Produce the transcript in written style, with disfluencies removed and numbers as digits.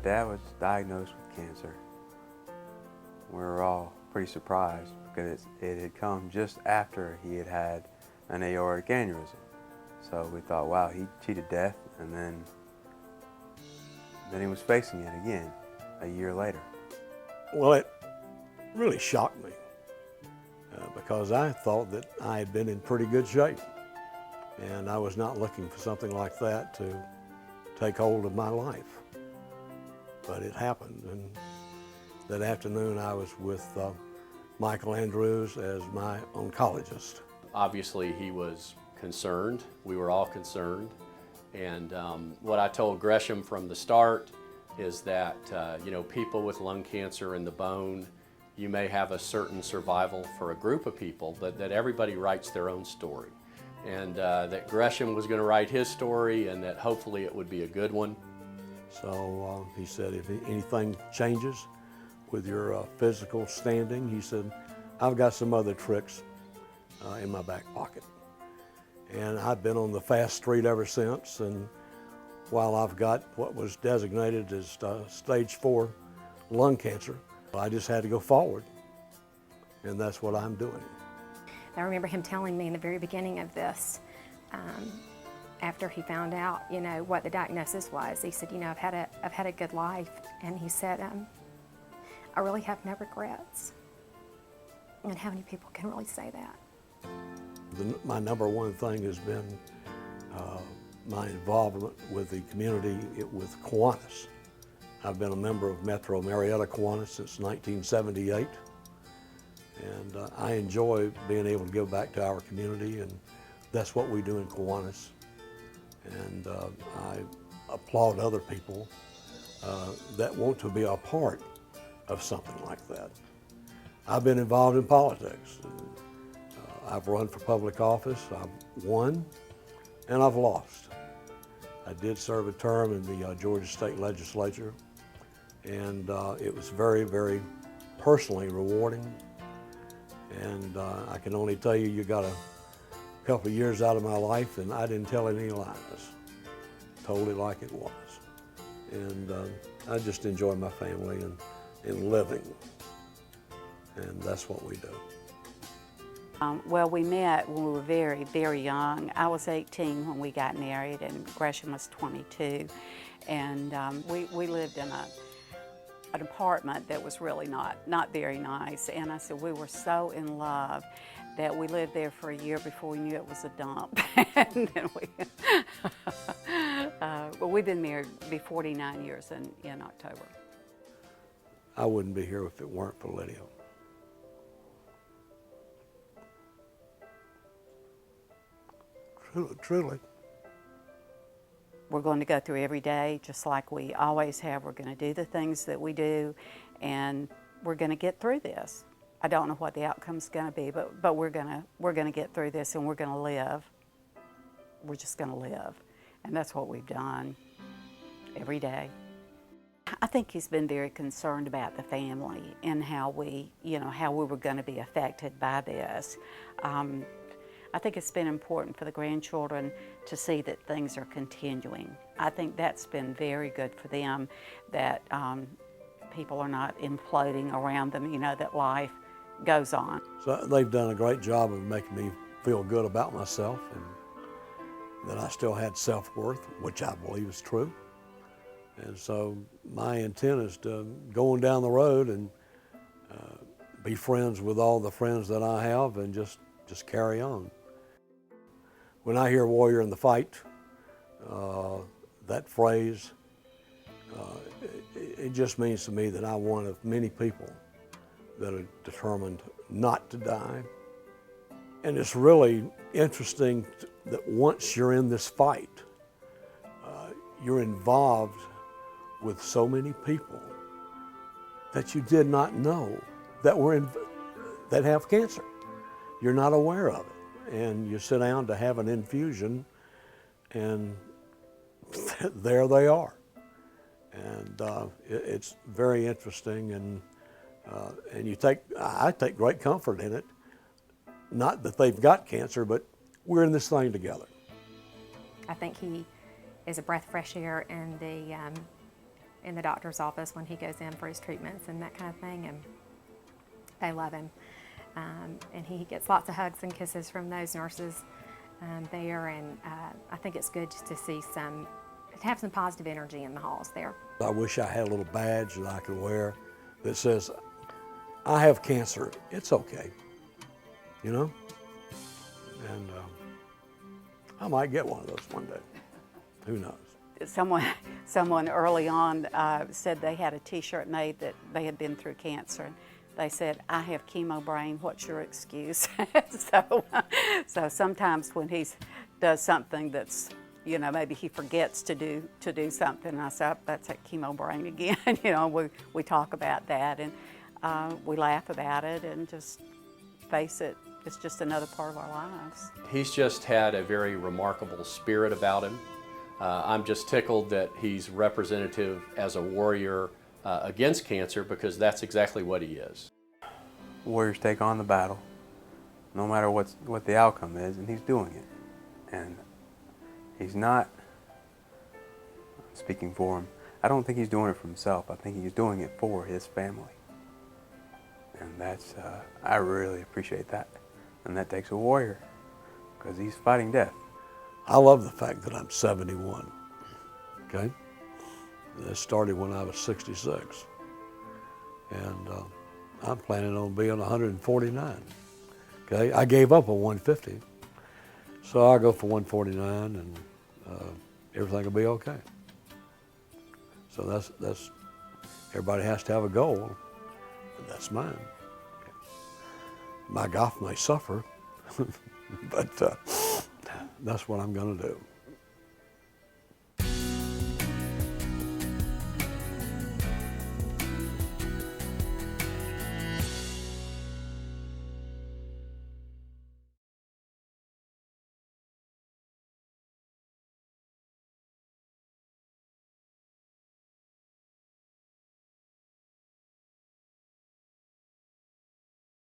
Dad was diagnosed with cancer. We were all pretty surprised because it had come just after he had had an aortic aneurysm. So we thought, wow, he cheated death, and then he was facing it again a year later. Well, it really shocked me because I thought that I had been in pretty good shape, and I was not looking for something like that to take hold of my life. But it happened, and that afternoon I was with Michael Andrews as my oncologist. Obviously he was concerned, we were all concerned, and what I told Gresham from the start is that you know, people with lung cancer in the bone, you may have a certain survival for a group of people, but that everybody writes their own story. And that Gresham was going to write his story, and that hopefully it would be a good one. So he said, if anything changes with your physical standing, he said, I've got some other tricks in my back pocket. And I've been on the fast street ever since, and while I've got what was designated as stage 4 lung cancer, I just had to go forward, and that's what I'm doing. I remember him telling me in the very beginning of this, after he found out, you know, what the diagnosis was, he said, you know, I've had a good life, and he said, I really have no regrets. And how many people can really say that? My number one thing has been my involvement with the community with Kiwanis. I've been a member of Metro Marietta Kiwanis since 1978, and I enjoy being able to go back to our community, and that's what we do in Kiwanis. And I applaud other people that want to be a part of something like that. I've been involved in politics. I've run for public office, I've won, and I've lost. I did serve a term in the Georgia State Legislature, and it was very, very personally rewarding. And I can only tell you, you got a couple of years out of my life, and I didn't tell any lies. Told it like it was. And I just enjoy my family and living, and that's what we do. Well, we met when we were very, very young. I was 18 when we got married, and Gresham was 22. And we lived in an apartment that was really not very nice. And I said we were so in love that we lived there for a year before we knew it was a dump. And then but we've been married 49 years in October. I wouldn't be here if it weren't for Lydia. Truly. We're going to go through every day just like we always have. We're going to do the things that we do, and we're going to get through this. I don't know what the outcome's going to be, but we're going to get through this, and we're going to live. We're just going to live, and that's what we've done every day. I think he's been very concerned about the family and how we were going to be affected by this. I think it's been important for the grandchildren to see that things are continuing. I think that's been very good for them, that people are not imploding around them, you know, that life goes on. So they've done a great job of making me feel good about myself, and that I still had self-worth, which I believe is true. And so my intent is to go on down the road and be friends with all the friends that I have, and just carry on. When I hear warrior in the fight, that phrase, it just means to me that I'm one of many people that are determined not to die. And it's really interesting that once you're in this fight, you're involved with so many people that you did not know that have cancer. You're not aware of it. And you sit down to have an infusion, and there they are. And it's very interesting, and I take great comfort in it. Not that they've got cancer, but we're in this thing together. I think he is a breath of fresh air in in the doctor's office when he goes in for his treatments and that kind of thing, and they love him. And he gets lots of hugs and kisses from those nurses there, and I think it's good just to see to have some positive energy in the halls there. I wish I had a little badge that I could wear that says, I have cancer, it's okay, you know? And I might get one of those one day, who knows? Someone early on said they had a t-shirt made that they had been through cancer. They said, I have chemo brain, what's your excuse? So sometimes when he does something that's, you know, maybe he forgets to do something, I say, oh, that's that chemo brain again. You know, we talk about that, and we laugh about it and just face it. It's just another part of our lives. He's just had a very remarkable spirit about him. I'm just tickled that he's representative as a warrior against cancer, because that's exactly what he is. Warriors take on the battle, no matter what the outcome is, and he's doing it. And he's not, speaking for him, I don't think he's doing it for himself. I think he's doing it for his family. And that's, I really appreciate that. And that takes a warrior, because he's fighting death. I love the fact that I'm 71, okay? This started when I was 66. And I'm planning on being 149, okay? I gave up on 150, so I'll go for 149 and everything will be okay. So that's everybody has to have a goal, and that's mine. My golf may suffer, but that's what I'm gonna do.